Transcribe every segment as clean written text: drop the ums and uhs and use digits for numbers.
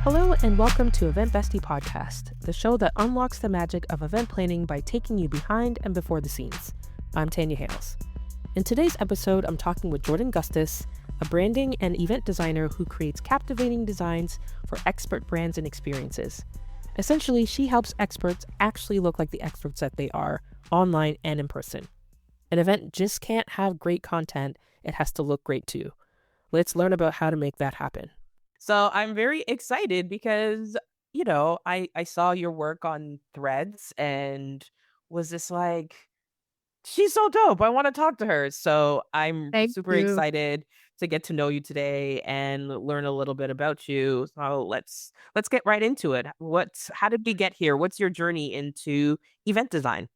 Hello and welcome to Event Bestie Podcast, the show that unlocks the magic of event planning by taking you behind and before the scenes. I'm Tanya Hales. In today's episode, I'm talking with Jordan Gustus, a branding and event designer who creates captivating designs for expert brands and experiences. Essentially, she helps experts actually look like the experts that they are, online and in person. An event just can't have great content, it has to look great too. Let's learn about how to make that happen. So I'm very excited because, I saw your work on Threads and was just like, she's so dope. I want to talk to her. So I'm Thank super you. excited to get to know you today and learn a little bit about you. So let's get right into it. How did we get here? What's your journey into event design?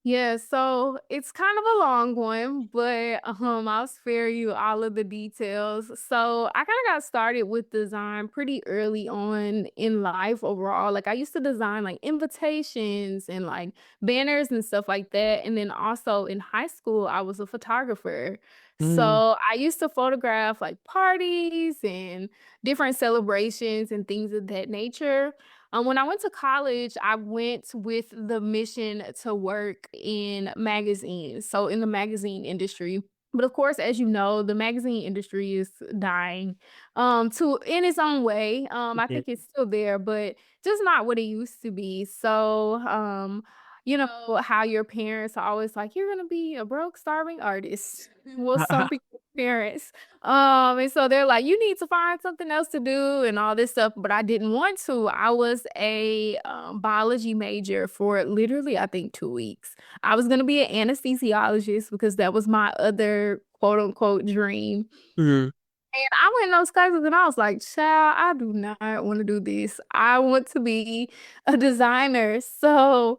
Yeah, so it's kind of a long one, but I'll spare you all of the details. So I kind of got started with design pretty early on in life overall. Like I used to design like invitations and like banners and stuff like that. And then also in high school, I was a photographer. Mm, So I used to photograph like parties and different celebrations and things of that nature. When I went to college, I went with the mission to work in magazines, so in the magazine industry. But of course, as you know, the magazine industry is dying, to in its own way. I yeah. think it's still there, but just not what it used to be. So, you know how your parents are always like, "You're gonna be a broke, starving artist." Well, some people's parents. And so they're like, "You need to find something else to do," and all this stuff, but I didn't want to. I was a, biology major for literally, I think, 2 weeks. I was gonna be an anesthesiologist because that was my other quote unquote "dream." Mm, And I went in those classes and I was like, "Child, I do not wanna do this. I want to be a designer." So,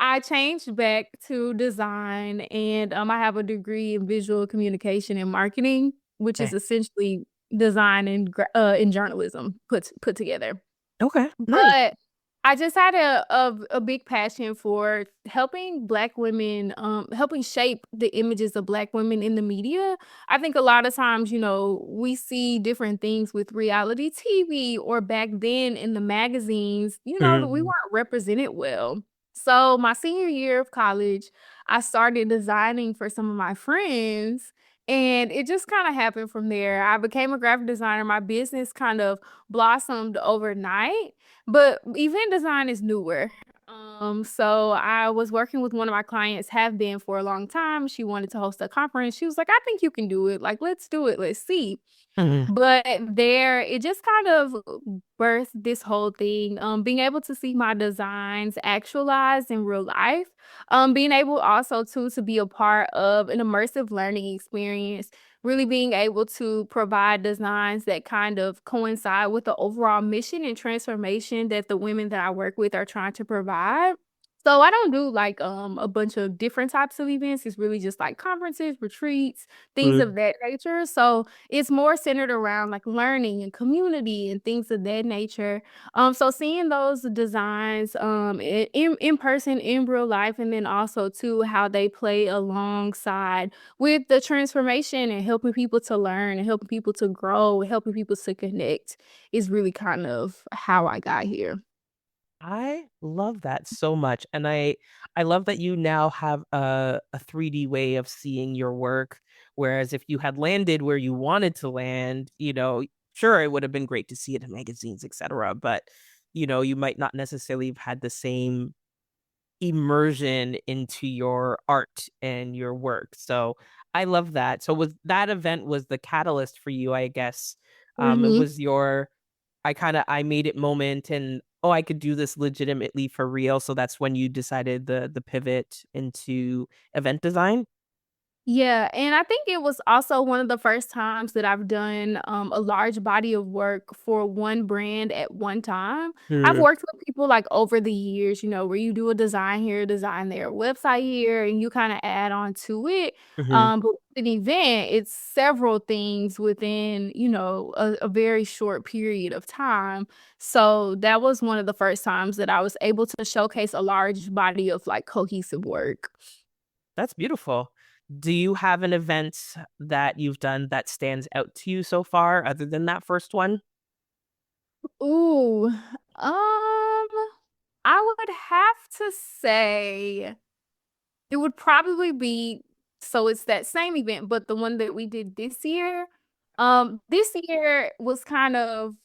I changed back to design and, I have a degree in visual communication and marketing, which is okay. essentially design and and journalism put together. Okay. Nice. But I just had a big passion for helping Black women, helping shape the images of Black women in the media. I think a lot of times, we see different things with reality TV or back then in the magazines, that we Mm, weren't represented well. So my senior year of college, I started designing for some of my friends. And it just kind of happened from there. I became a graphic designer. My business kind of blossomed overnight, but event design is newer. So I was working with one of my clients, have been for a long time. She wanted to host a conference. She was like, "I think you can do it. Like, let's do it. Let's see." mm, But there, it just kind of birthed this whole thing. Being able to see my designs actualized in real life. Being able also to be a part of an immersive learning experience, really being able to provide designs that kind of coincide with the overall mission and transformation that the women that I work with are trying to provide. So I don't do like a bunch of different types of events. It's really just like conferences, retreats, things of mm. that nature. So it's more centered around like learning and community and things of that nature. So seeing those designs in person in real life, and then also too how they play alongside with the transformation and helping people to learn and helping people to grow and helping people to connect is really kind of how I got here. I love that so much, and I love that you now have a 3D way of seeing your work, whereas if you had landed where you wanted to land, sure, it would have been great to see it in magazines, etcetera, but, you might not necessarily have had the same immersion into your art and your work, so I love that. So was that event was the catalyst for you, I guess, it Mhm. was your I made it moment and, "Oh, I could do this legitimately for real." So that's when you decided the pivot into event design? Yeah, and I think it was also one of the first times that I've done, a large body of work for one brand at one time. I've Mm, worked with people, like, over the years, where you do a design here, design there, website here, and you kinda add on to it, mhm. but with an event, it's several things within, a very short period of time. So, that was one of the first times that I was able to showcase a large body of, like, cohesive work. That's beautiful. Do you have an event that you've done that stands out to you so far other than that first one? Ooh, I would have to say it would probably be so it's that same event, but the one that we did this year. This year was kind of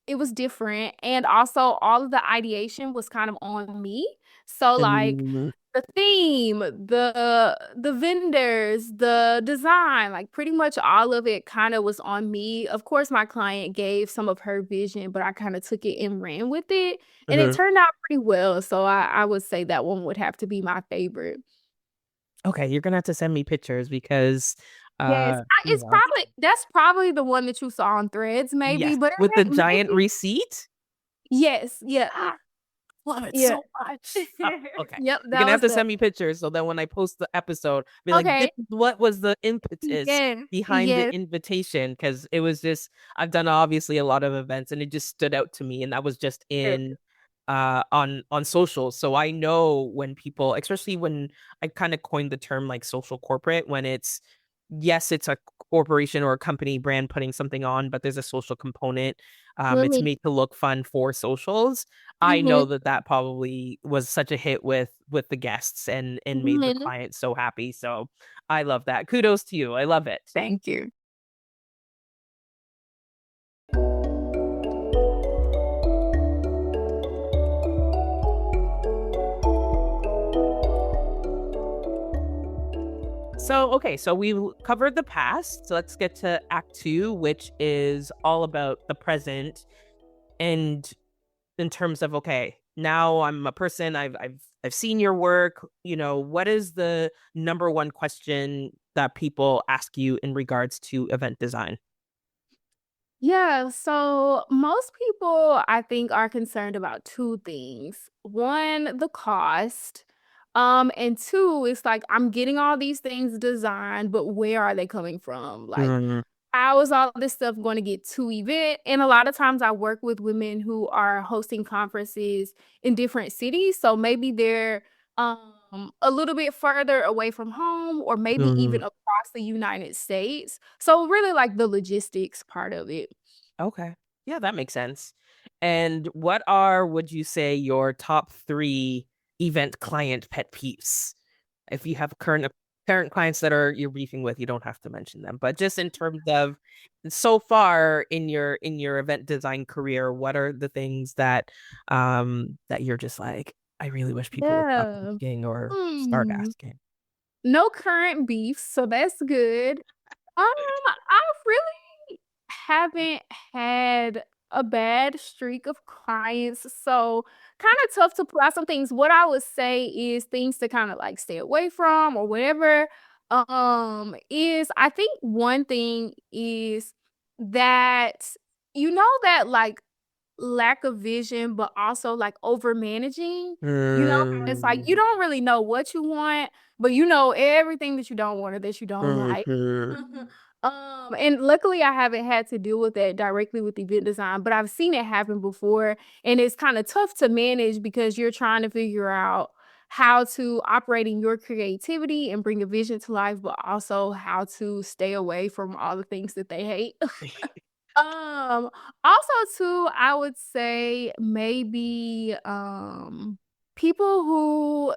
it was different, and also all of the ideation was kind of on me. So like Mm, the theme, the vendors, the design, like pretty much all of it kind of was on me. Of course, my client gave some of her vision, but I kind of took it and ran with it, and it mhm. turned out pretty well. So I would say that one would have to be my favorite. Okay, you're gonna have to send me pictures because, Yes, you it's know, probably that's probably the one that you saw on Threads, maybe, yes, but with the it giant maybe receipt. yes, yeah, Love it yeah. so much. Okay. Yep, You're that gonna have was to the send me pictures so that when I post the episode, be like, this okay. is what was the impetus Yes, behind the yes, invitation? Because it was just I've done obviously a lot of events and it just stood out to me, and that was just in on social. So I know when people, especially when I kind of coined the term like social corporate, when it's yes, it's a corporation or a company brand putting something on, but there's a social component. It's really. made to look fun for socials. I know Mhm, that that probably was such a hit with the guests and made the mhm. client so happy. So I love that. Kudos to you. I love it. Thank you. So okay, so we covered the past. So let's get to Act Two, which is all about the present and in terms of okay, now I'm a person. I've seen your work. You know, what is the number one question that people ask you in regards to event design? Yeah, so most people I think are concerned about two things. One, the cost. And two, it's like I'm getting all these things designed, but where are they coming from? Like, Mm, how is all this stuff going to get to event? And a lot of times I work with women who are hosting conferences in different cities. So maybe they're a little bit further away from home, or maybe mm. even across the United States. So really like the logistics part of it. Okay. Yeah, that makes sense. And what are, would you say, your top three event client pet peeves? If you have current clients that are you're briefing with, you don't have to mention them. But just in terms of so far in your event design career, what are the things that you're just like, I really wish people would stop Yeah. asking or start Hmm. asking? No current beef, so that's good. I really haven't had a bad streak of clients, so kind of tough to pull out some things. What I would say is things to kind of like stay away from or whatever. Is I think one thing is that that like lack of vision, but also like over managing. It's like you Mm, don't really know what you want, but you know everything that you don't want or that you don't like. mhm, And luckily I haven't had to deal with that directly with event design, but I've seen it happen before, and it's kind of tough to manage because you're trying to figure out how to operate in your creativity and bring a vision to life, but also how to stay away from all the things that they hate. Um, Also too, I would say maybe people who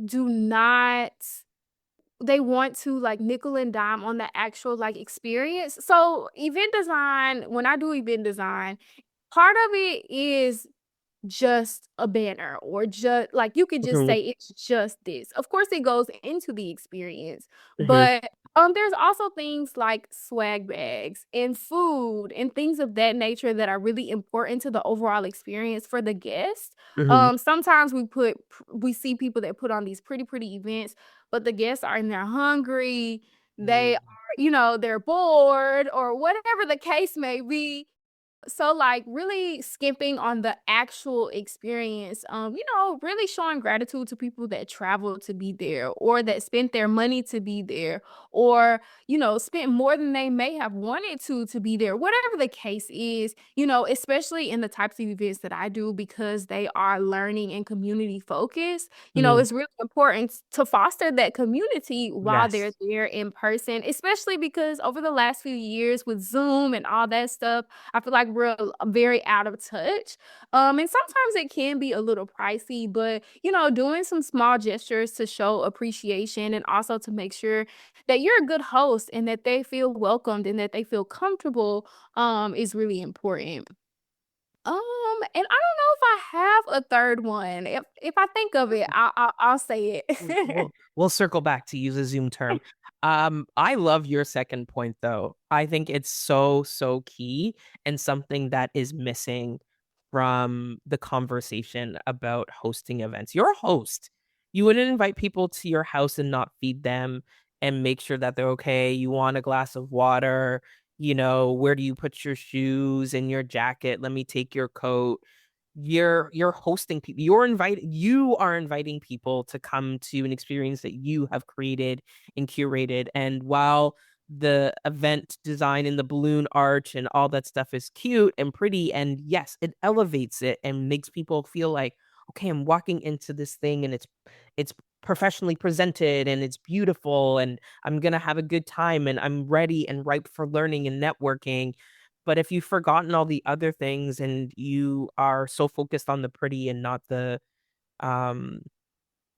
do not they want to like nickel and dime on the actual like experience. So event design, when I do event design, part of it is just a banner or just like you could just mhm, say it's just this. Of course, it goes into the experience, mhm, but there's also things like swag bags and food and things of that nature that are really important to the overall experience for the guest. mhm, Sometimes we see people that put on these pretty events, but the guests are in there hungry, they mhm. are, they're bored or whatever the case may be, so like really skimping on the actual experience, really showing gratitude to people that travel to be there or that spent their money to be there or, spent more than they may have wanted to be there, whatever the case is, especially in the types of events that I do because they are learning and community focused, Mhm. it's really important to foster that community while they're Yes. there in person, especially because over the last few years with Zoom and all that stuff, I feel like real very out of touch. And sometimes it can be a little pricey, but doing some small gestures to show appreciation and also to make sure that you're a good host and that they feel welcomed and that they feel comfortable is really important. And I don't know if I have a third one. If I think of it, I'll say it. We'll circle back to use a Zoom term. I love your second point though. I think it's so key and something that is missing from the conversation about hosting events. You're a host. You wouldn't invite people to your house and not feed them and make sure that they're okay. You want a glass of water, where do you put your shoes and your jacket? Let me take your coat. You're hosting people. You are inviting people to come to an experience that you have created and curated. And while the event design and the balloon arch and all that stuff is cute and pretty, and yes, it elevates it and makes people feel like, okay, I'm walking into this thing and it's professionally presented and it's beautiful and I'm gonna have a good time and I'm ready and ripe for learning and networking. But if you've forgotten all the other things and you are so focused on the pretty and um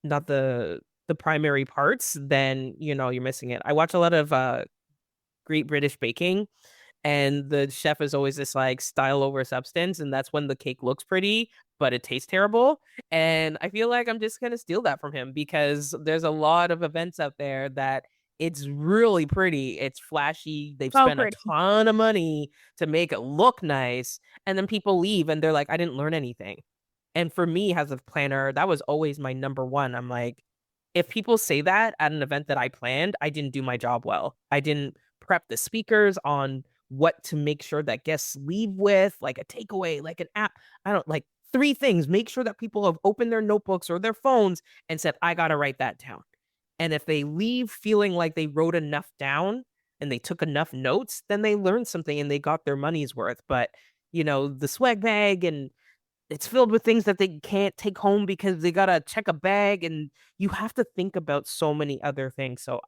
not the primary parts, then you're missing it. I watch a lot of Great British Baking, and the chef is always this like style over substance, and that's when the cake looks pretty but it tastes terrible. And I feel like I'm just gonna steal that from him because there's a lot of events out there that it's really pretty, it's flashy, they've So spent a pretty. ton of money to make it look nice, and then people leave and they're like, I didn't learn anything. And for me as a planner, that was always my number one. I'm like, if people say that at an event that I planned, I didn't do my job well. I didn't prep the speakers on what to make sure that guests leave with, like a takeaway, like an app. I don't like three things. Make sure that people have opened their notebooks or their phones and said, I got to write that down. And if they leave feeling like they wrote enough down and they took enough notes, then they learned something and they got their money's worth. But, the swag bag and it's filled with things that they can't take home because they gotta check a bag and you have to think about so many other things. So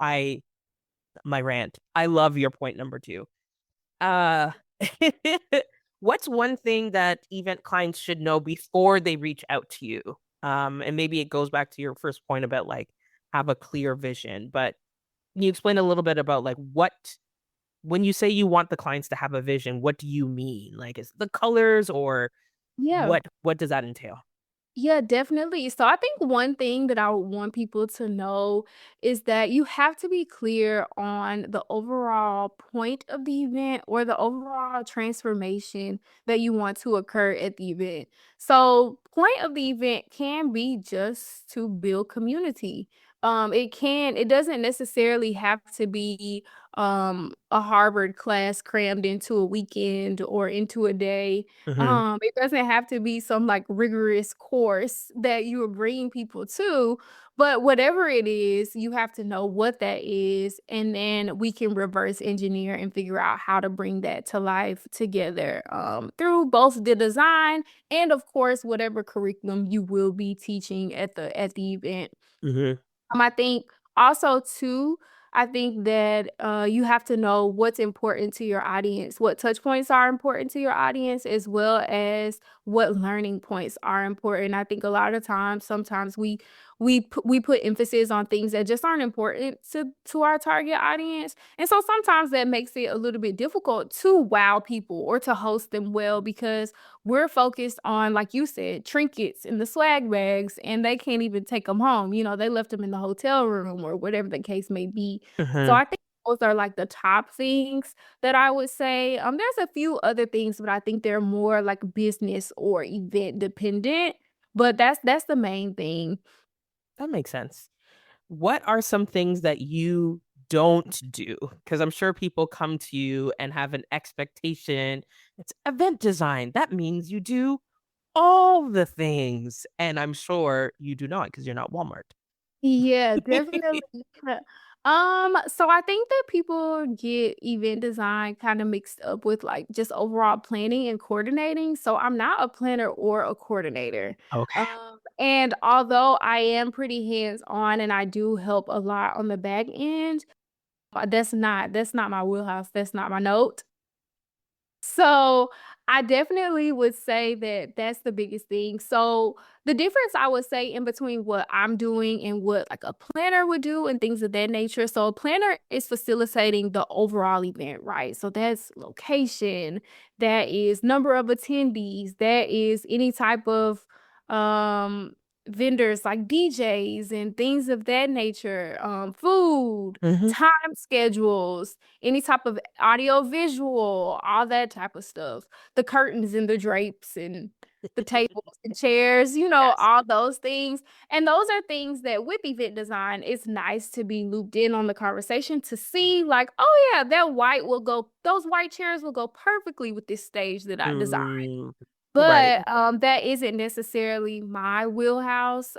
my rant. I love your point number two. Uh what's one thing that event clients should know before they reach out to you? And maybe it goes back to your first point about like have a clear vision, but can you explain a little bit about like what when you say you want the clients to have a vision, what do you mean? Like is it the colors or Yeah. what does that entail? Yeah, definitely. So I think one thing that I would want people to know is that you have to be clear on the overall point of the event or the overall transformation that you want to occur at the event. So, point of the event can be just to build community. It doesn't necessarily have to be a Harvard class crammed into a weekend or into a day. Hmm. It doesn't have to be some like rigorous course that you are bringing people to, but whatever it is, you have to know what that is, and then we can reverse engineer and figure out how to bring that to life together through both the design and, of course, whatever curriculum you will be teaching at the event. Hmm. I think also too, I think that you have to know what's important to your audience, what touch points are important to your audience, as well as what learning points are important. I think a lot of times, sometimes we put emphasis on things that just aren't important to our target audience, and so sometimes that makes it a little bit difficult to wow people or to host them well because we're focused on, like you said, trinkets and the swag bags, and they can't even take them home. They left them in the hotel room or whatever the case may be. So Hmm. I think those are like the top things that I would say. There's a few other things, but I think they're more like business or event dependent. But that's the main thing. That makes sense. What are some things that you don't do? Because I'm sure people come to you and have an expectation. It's event design. That means you do all the things. And I'm sure you do not because you're not Walmart. Yeah, definitely. So I think that people get event design kind of mixed up with like just overall planning and coordinating. So I'm not a planner or a coordinator. Okay. And although I am pretty hands-on and I do help a lot on the back end, that's not my wheelhouse. That's not my note. So I definitely would say that that's the biggest thing. So, the difference I would say in between what I'm doing and what like a planner would do and things of that nature. So, a planner is facilitating the overall event, right? So, that's location, that is number of attendees, that is any type of um vendors like DJs and things of that nature, food, Hmm. time schedules, any type of audio visual, all that type of stuff, the curtains and the drapes and the tables and chairs, Yes. all those things. And those are things that with event design, it's nice to be looped in on the conversation to see, like, oh yeah, those white chairs will go perfectly with this stage that I designed. Mm, right. But, that isn't necessarily my wheelhouse,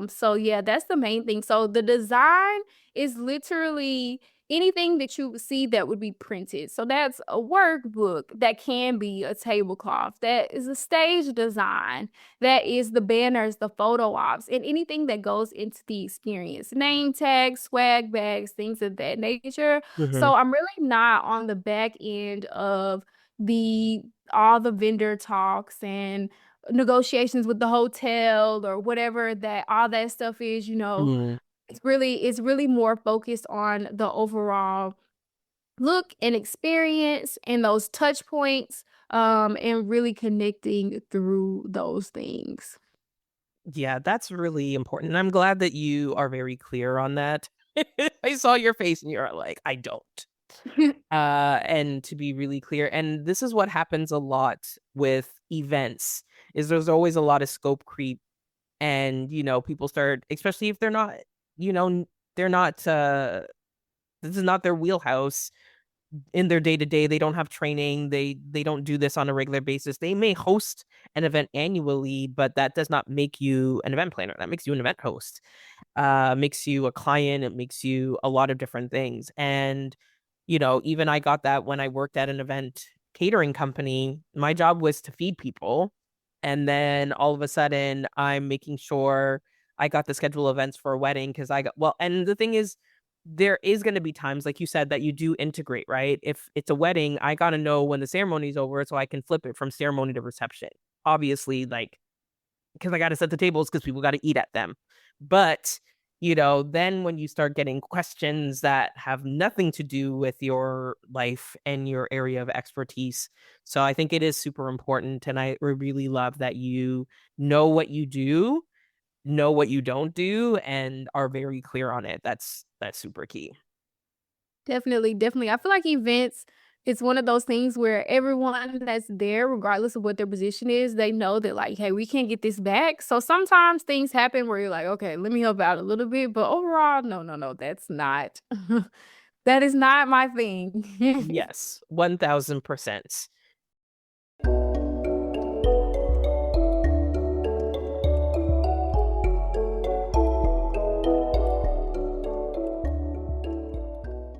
so yeah, that's the main thing. So the design is literally anything that you would see that would be printed. So that's a workbook, that can be a tablecloth, that is a stage design, that is the banners, the photo ops, and anything that goes into the experience. Name tags, swag bags, things of that nature. Hmm. So I'm really not on the back end of the all the vendor talks and negotiations with the hotel or whatever that all that stuff is, Mm. it's really more focused on the overall look and experience and those touch points, and really connecting through those things. Yeah, that's really important. And I'm glad that you are very clear on that. I saw your face and you're like, I don't. And to be really clear, and this is what happens a lot with events, is there's always a lot of scope creep. And, people start, especially if they're not, you know, they're not, this is not their wheelhouse in their day to day. They don't have training. They don't do this on a regular basis. They may host an event annually, but that does not make you an event planner. That makes you an event host. Makes you a client. It makes you a lot of different things. And even I got that when I worked at an event catering company. My job was to feed people. And then all of a sudden, I'm making sure I got the schedule events for a wedding because and the thing is, there is going to be times, like you said, that you do integrate, right? If it's a wedding, I got to know when the ceremony's over so I can flip it from ceremony to reception. Obviously, like, because I got to set the tables because people got to eat at them. But, then when you start getting questions that have nothing to do with your life and your area of expertise. So I think it is super important. And I really love that you know what you do, know what you don't do, and are very clear on it. That's super key. Definitely, definitely. I feel like events, it's one of those things where everyone that's there, regardless of what their position is, they know that like, hey, we can't get this back. So sometimes things happen where you're like, okay, let me help out a little bit. But overall, no, no, no, that's not that is not my thing. Yes, 1000%.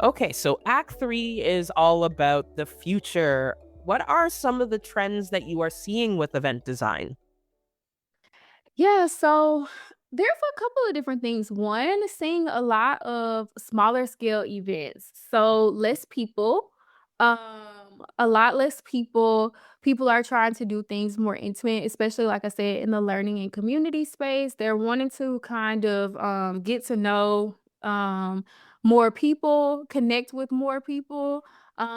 Okay, so Act 3 is all about the future. What are some of the trends that you are seeing with event design? Yeah, so there's a couple of different things. One, seeing a lot of smaller scale events. So less people, a lot less people. People are trying to do things more intimate, especially like I said, in the learning and community space. They're wanting to kind of get to know more people, connect with more people.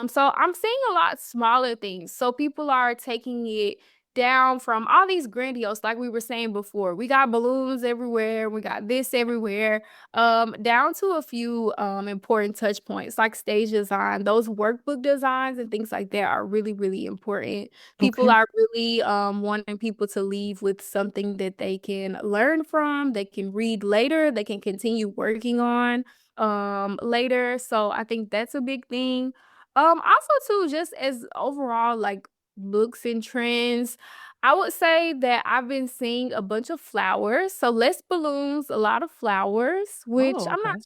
So I'm seeing a lot smaller things. So people are taking it down from all these grandiose, like we were saying before. We got balloons everywhere, we got this everywhere, down to a few important touch points like stage design. Those workbook designs and things like that are really, really important. People Okay. are really wanting people to leave with something that they can learn from, they can read later, they can continue working on later. So I think that's a big thing. Also too, just as overall like looks and trends, I would say that I've been seeing a bunch of flowers, so less balloons, a lot of flowers, which Oh, okay. I'm not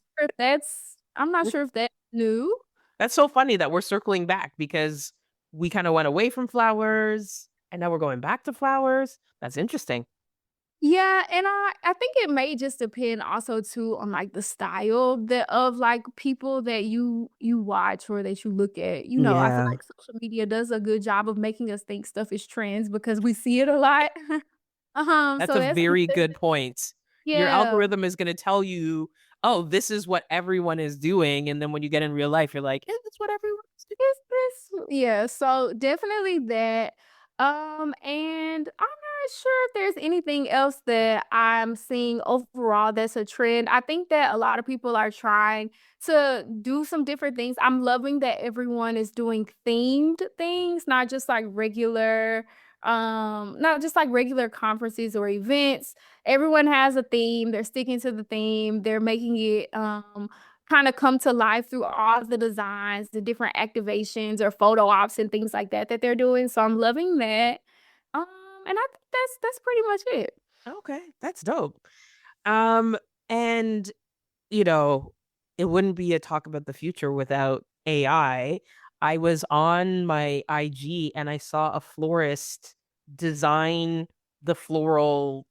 sure if that's new. That's so funny that we're circling back because we kind of went away from flowers and now we're going back to flowers. That's interesting. Yeah, and I think it may just depend also too on, like, the style that of, like, people that you watch or that you look at. I feel Yeah. like social media does a good job of making us think stuff is trends because we see it a lot. That's So a that's very that's good point. Your yeah. algorithm is going to tell you, oh, this is what everyone is doing. And then when you get in real life, you're like, is this what everyone's doing? Is this yeah, so definitely that. And I'm not sure if there's anything else that I'm seeing overall that's a trend. I think that a lot of people are trying to do some different things. I'm loving that everyone is doing themed things, not just like regular conferences or events. Everyone has a theme, they're sticking to the theme, they're making it kind of come to life through all the designs, the different activations or photo ops and things like that that they're doing. So I'm loving that. Um, and I think that's pretty much it. Okay, that's dope. Um, and you know, it wouldn't be a talk about the future without AI. I was on my IG and I saw a florist design the floral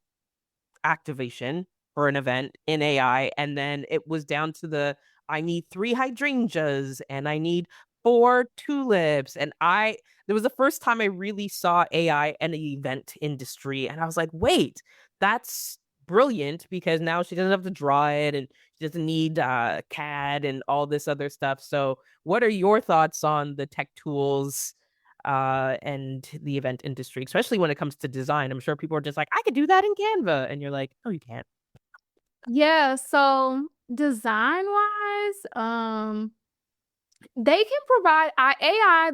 activation for an event in AI, and then it was down to the I need three hydrangeas and I need four tulips, and I there was the first time I really saw AI in the event industry, and I was like, wait, that's brilliant because now she doesn't have to draw it and she doesn't need CAD and all this other stuff. So, what are your thoughts on the tech tools and the event industry, especially when it comes to design? I'm sure people are just like, I could do that in Canva. And you're like, no, you can't. Yeah, so design wise, they can provide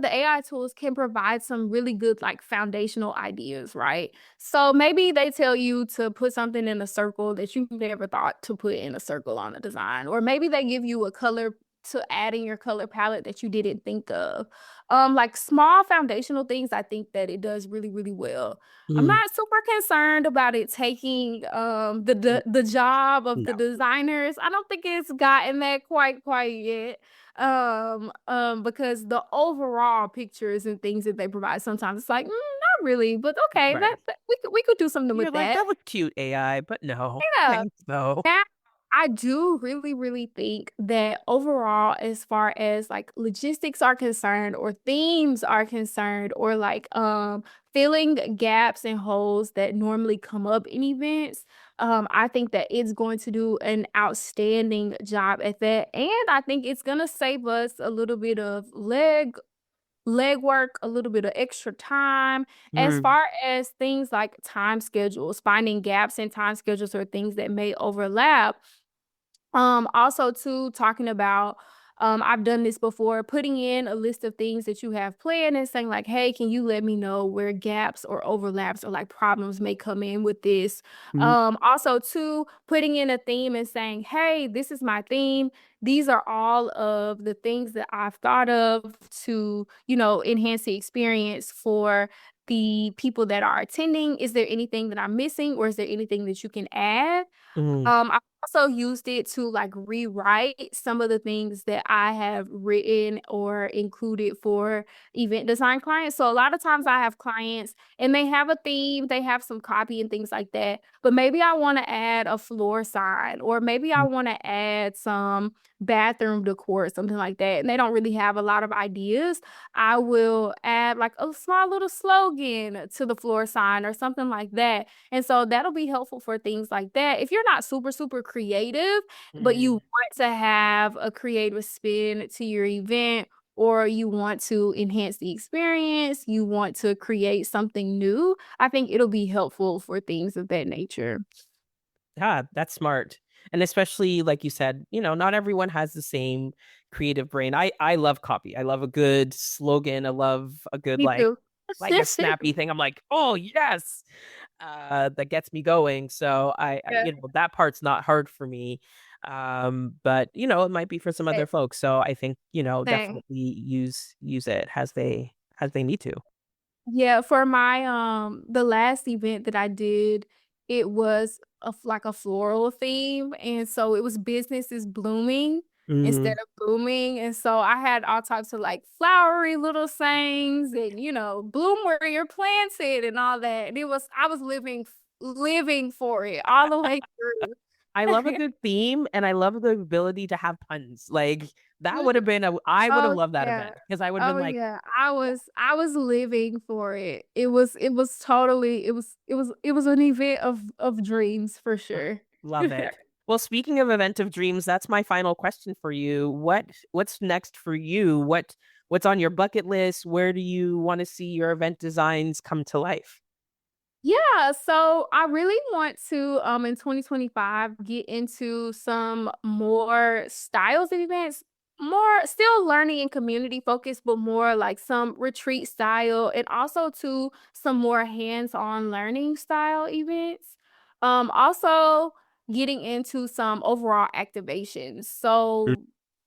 the AI tools can provide some really good like foundational ideas, right? So maybe they tell you to put something in a circle that you never thought to put in a circle on a design, or maybe they give you a color to add in your color palette that you didn't think of. Like small foundational things, I think that it does really, really well. I'm Mm, not super concerned about it taking the job of the no, designers. I don't think it's gotten that quite yet, because the overall pictures and things that they provide sometimes it's like not really, but okay, right. that we could do something You're with like, that. that looked cute, AI, but no, Yeah. thanks, though. Now, I do really, really think that overall, as far as like logistics are concerned, or themes are concerned, or like filling gaps and holes that normally come up in events, I think that it's going to do an outstanding job at that. And I think it's gonna save us a little bit of legwork, a little bit of extra time. As Mm, far as things like time schedules, finding gaps in time schedules or things that may overlap, also too, talking about, I've done this before, putting in a list of things that you have planned and saying like, "Hey, can you let me know where gaps or overlaps or like problems may come in with this?" mm, Also too, putting in a theme and saying, "Hey, this is my theme. These are all of the things that I've thought of to, enhance the experience for the people that are attending. Is there anything that I'm missing, or is there anything that you can add?" mm, I also used it to like rewrite some of the things that I have written or included for event design clients. So a lot of times I have clients and they have a theme, they have some copy and things like that. But maybe I want to add a floor sign, or maybe I mm, want to add some bathroom decor, something like that. And they don't really have a lot of ideas. I will add like a small little slogan to the floor sign or something like that, and so that'll be helpful for things like that. If you're not super, super creative, but you mm. want to have a creative spin to your event, or you want to enhance the experience, you want to create something new, I think it'll be helpful for things of that nature. Yeah, that's smart. And especially like you said, not everyone has the same creative brain. I love copy. I love a good slogan. I love a good Me too. like a snappy thing. I'm like, "Oh, yes." That gets me going. So Yeah. that part's not hard for me. But it might be for some other folks. So I think, Same. definitely use it as they need to. Yeah, for my the last event that I did, it was like a floral theme, and so it was business is blooming instead Mm, of booming, and so I had all types of like flowery little sayings and bloom where you're planted and all that. And I was living living for it all the way through. I love a good theme and I love the ability to have puns. Like that would have been I would have Oh, loved that yeah. event because I would have Oh, been like, yeah. I was living for it. It was totally it was an event of dreams for "Ugh, sure. love it. Well, speaking of event of dreams, that's my final question for you. What's next for you? What's on your bucket list? Where do you want to see your event designs come to life? Yeah, so I really want to in 2025 get into some more styles of events, more still learning and community focused, but more like some retreat style and also to some more hands-on learning style events. Also getting into some overall activations. So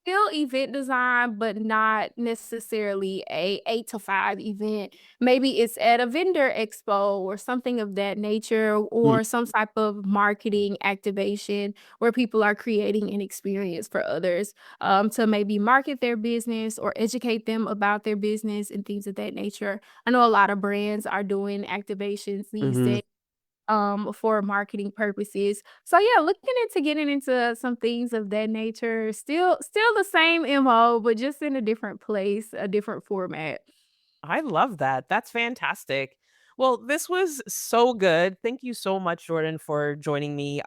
still event design, but not necessarily a 8 to 5 event. Maybe it's at a vendor expo or something of that nature, Mm, or some type of marketing activation where people are creating an experience for others, to maybe market their business or educate them about their business and things of that nature. I know a lot of brands are doing activations these mhm. days for marketing purposes. So yeah, looking into getting into some things of that nature. Still the same MO, but just in a different place, a different format. I love that. That's fantastic. Well, this was so good. Thank you so much, Jordan, for joining me.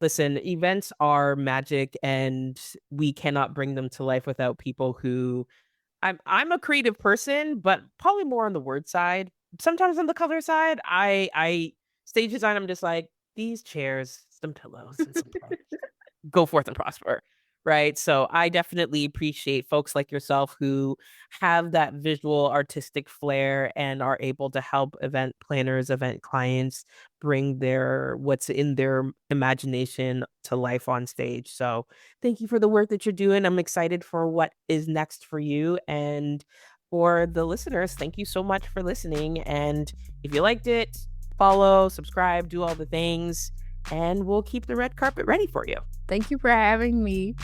Listen, events are magic and we cannot bring them to life without people who I'm a creative person, but probably more on the word side. Sometimes on the color side, I stage design, I'm just like, these chairs, some pillows, and some plants go forth and prosper. Right. So I definitely appreciate folks like yourself who have that visual artistic flair and are able to help event planners, event clients bring what's in their imagination to life on stage. So thank you for the work that you're doing. I'm excited for what is next for you. And for the listeners, thank you so much for listening. And if you liked it, follow, subscribe, do all the things, and we'll keep the red carpet ready for you. Thank you for having me.